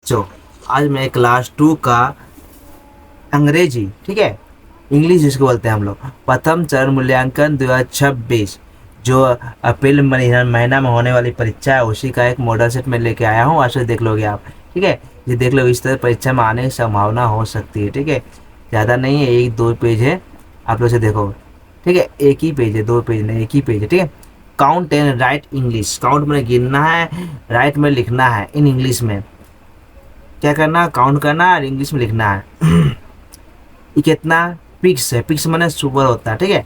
बच्चों, आज मैं क्लास 2 का अंग्रेजी, ठीक है, इंग्लिश जिसको बोलते हैं हम लोग, प्रथम चरण मूल्यांकन 2026 जो अप्रैल महीना में होने वाली परीक्षा है उसी का एक मॉडल सेट में लेके आया हूँ। आज से देख लोगे आप, ठीक है। ये देख लो, इस तरह परीक्षा में आने की संभावना हो सकती है, ठीक है। ज़्यादा नहीं है, एक दो पेज है, आप लोग से देखोगे, ठीक है। एक ही पेज है, दो पेज नहीं, एक ही पेज है, ठीक है। Count and right English, count में गिनना है, राइट में लिखना है। इन इंग्लिश में क्या करना, काउंट करना है और इंग्लिश में लिखना है। ये कितना पिक्स है, पिक्स माने सुअर होता है, ठीक है।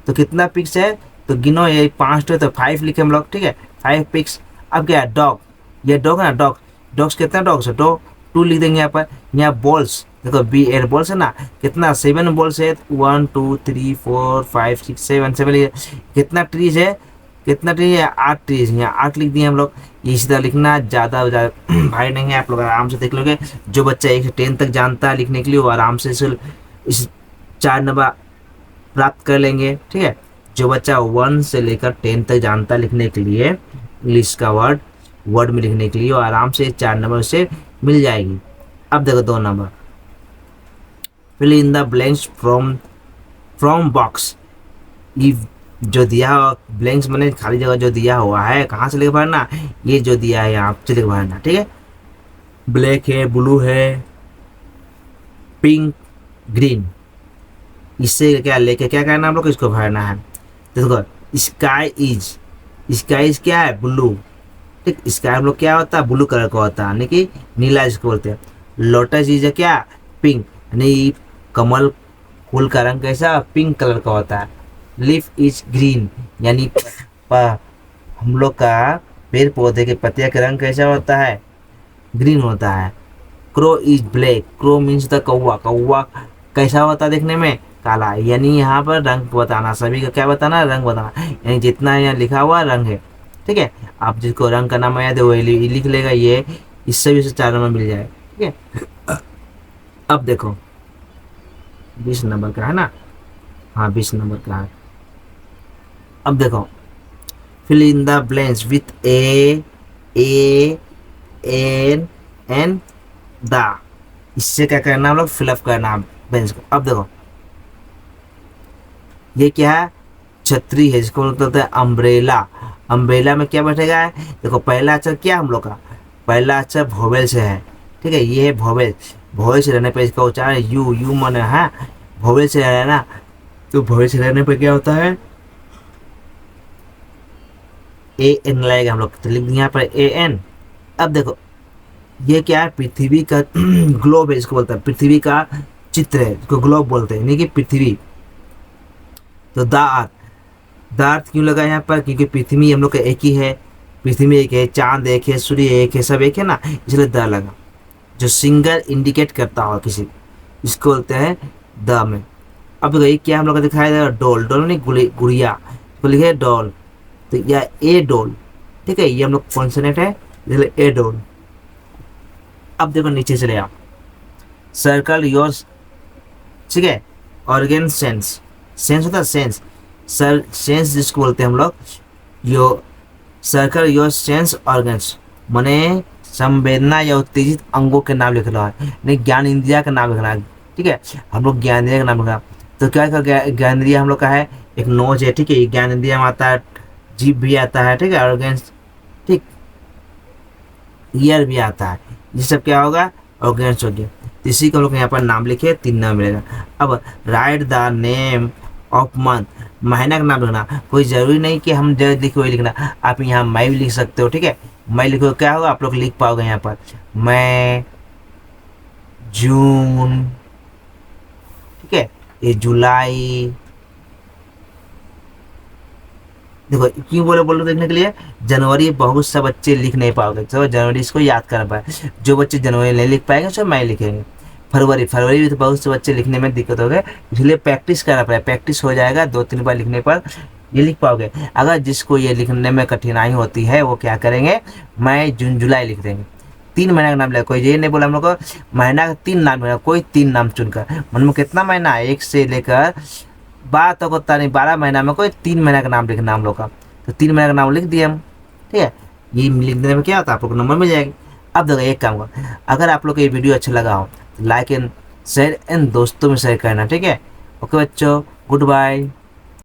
तो कितना पिक्स है तो गिनो, ये 5 तो 5 लिखे हम लोग, ठीक है, 5 पिक्स। अब क्या है, डॉग, ये डॉग है ना, डॉग, डॉग्स कितना डॉग्स है, 2 लिख देंगे यहाँ पर। यहाँ बॉल्स देखो, BL बॉल्स है ना, कितना 7 बॉल्स है, 1 2 3 4 5 6 7 7। कितना ट्रीज है, कितना ट्री है, 8 ट्रीज, यहाँ 8 लिख दिए हम लोग। इसी तरह लिखना, ज़्यादा भारी नहीं है, आप लोग आराम से देख लोगे। जो बच्चा 1 से 10 तक जानता है लिखने के लिए वो आराम से इस 4 नंबर प्राप्त कर लेंगे, ठीक है। जो बच्चा 1 से लेकर 10 तक जानता है लिखने के लिए, इंग्लिश का वर्ड में लिखने के लिए, वो आराम से 4 नंबर उसे मिल जाएगी। अब देखो 2 number, fill in the blanks from box. ये जो दिया ब्लैंक्स मैंने खाली जगह जो दिया हुआ है, कहाँ से लेकर भरना, ये जो दिया है यहाँ से लेकर भरना, ठीक है। ब्लैक है, ब्लू है, पिंक, ग्रीन, इससे क्या लेके क्या करना हम लोग, इसको भरना है। देखो, स्काई इज क्या है, ब्लू, ठीक। स्काई हम लोग क्या होता है, ब्लू कलर का होता है, यानी कि नीला जिसको बोलते हैं। लोटस इज क्या, पिंक, यानी कमल फूल का रंग कैसा, पिंक कलर का होता है। लीफ इज ग्रीन, यानी हम लोग का पेड़ पौधे के पत्तियां का रंग कैसा होता है, ग्रीन होता है। Crow is black, crow means the कौवा, कौवा कैसा होता है देखने में, काला। यानी यहाँ पर रंग बताना, सभी का क्या बताना, रंग बताना, यानी जितना यहाँ लिखा हुआ रंग है, ठीक है। आप जिसको रंग का नाम याद है वो लिख लेगा, ये इससे भी 4 नंबर मिल जाए, ठीक है। अब देखो 20 नंबर का है ना, हाँ 20 नंबर का है। अब देखो, fill in the blanks with a an and the, इससे क्या करना हम लोग, फिलअप करना बेंच को। अब देखो, ये क्या है, छतरी है, जिसको बोलते हैं अम्ब्रेला। अम्ब्रेला में क्या बैठेगा, देखो पहला अक्षर क्या हम लोग का, पहला अक्षर भोवेल से है, ठीक है। ये है भोवेल, भोवेल से रहने पर इसका उच्चारण यू, यू मन है, भोवेल से है ना, तो भोवेल से रहने पर क्या होता है, AN लगेगा हम लोग, तो लिख दिया यहाँ पर AN। अब देखो, ये क्या है, पृथ्वी का ग्लोब है, इसको बोलते हैं पृथ्वी का चित्र है, इसको ग्लोब बोलते हैं, यानी कि पृथ्वी। तो द अर्थ क्यों लगा यहाँ पर, क्योंकि पृथ्वी हम लोग का एक ही है, पृथ्वी एक है, चांद एक है, सूर्य एक है, सब एक है ना, इसलिए द लगा। जो सिंगल इंडिकेट करता हो किसी, इसको बोलते हैं द में। अब देखो, ये क्या हम लोग का दिखाया जाएगा, डोल, डोल नहीं गुड़िया, इसको लिखे डोल, तो यह ए डोल, ठीक है, ये हम लोग कॉन्सोनेंट है, इसलिए ए डोल। अब देखो नीचे चले आप, सर्कल योर, ठीक है, ऑर्गेन सेंस, सेंस होता है सेंस, सर सेंस जिसको बोलते हैं हम लोग, यो सर्कल योर सेंस ऑर्गन्स, माने संवेदना या उत्तेजित अंगों के नाम लिख रहा है, नहीं ज्ञान इंद्रिया का नाम लिखना है, ठीक है। हम लोग ज्ञान इंद्रिया का नाम लिखना, तो क्या ज्ञान इंद्रिया हम लोग का है, एक नोज है, ठीक है, ज्ञान इंद्रिया में आता है, जीभ भी आता है, ठीक है, ऑर्गन्स, ठीक, ईयर भी आता है, ये सब क्या होगा, ऑर्गन्स हो गया। तो इसी को हम लोग यहाँ पर नाम लिखे, 3 नाम मिलेगा। अब right the name of month, महीना का नाम लिखना, कोई ज़रूरी नहीं कि हम जो लिखे वही लिखना, आप यहाँ मई भी लिख सकते हो, ठीक है। मई लिखो क्या होगा, आप लोग लिख पाओगे यहाँ पर मई, जून, ठीक है, ये जुलाई। देखो क्यों बोलो देखने के लिए, जनवरी बहुत सा बच्चे लिख नहीं पाओगे, तो जनवरी इसको याद कर पाए, जो बच्चे जनवरी नहीं लिख पाएंगे सब मई लिखेंगे। फरवरी, फरवरी भी तो बहुत से बच्चे लिखने में दिक्कत हो गए, इसलिए प्रैक्टिस करना पड़ेगा, प्रैक्टिस हो जाएगा, 2-3 बार लिखने पर ये लिख पाओगे। अगर जिसको ये लिखने में कठिनाई होती है वो क्या करेंगे, मई जून जुलाई लिख देंगे, 3 महीना का नाम लेगा। कोई ये नहीं बोला हम लोग को महीना का 3 नाम लेगा, कोई 3 नाम चुनकर, मन में कितना महीना है, 1 से लेकर 12 तक होता नहीं, 12 महीना में कोई 3 महीना का नाम लिखना हम लोग का, तो 3 महीना का नाम लिख दिए हम, ठीक है। ये लिख देने में क्या होता है, आप लोग को नंबर मिल जाएगी। अब देखो एक काम करो, अगर आप लोग को ये वीडियो अच्छा लगा हो तो लाइक एंड शेयर एंड दोस्तों में शेयर करना, ठीक है। ओके बच्चों, गुड बाय।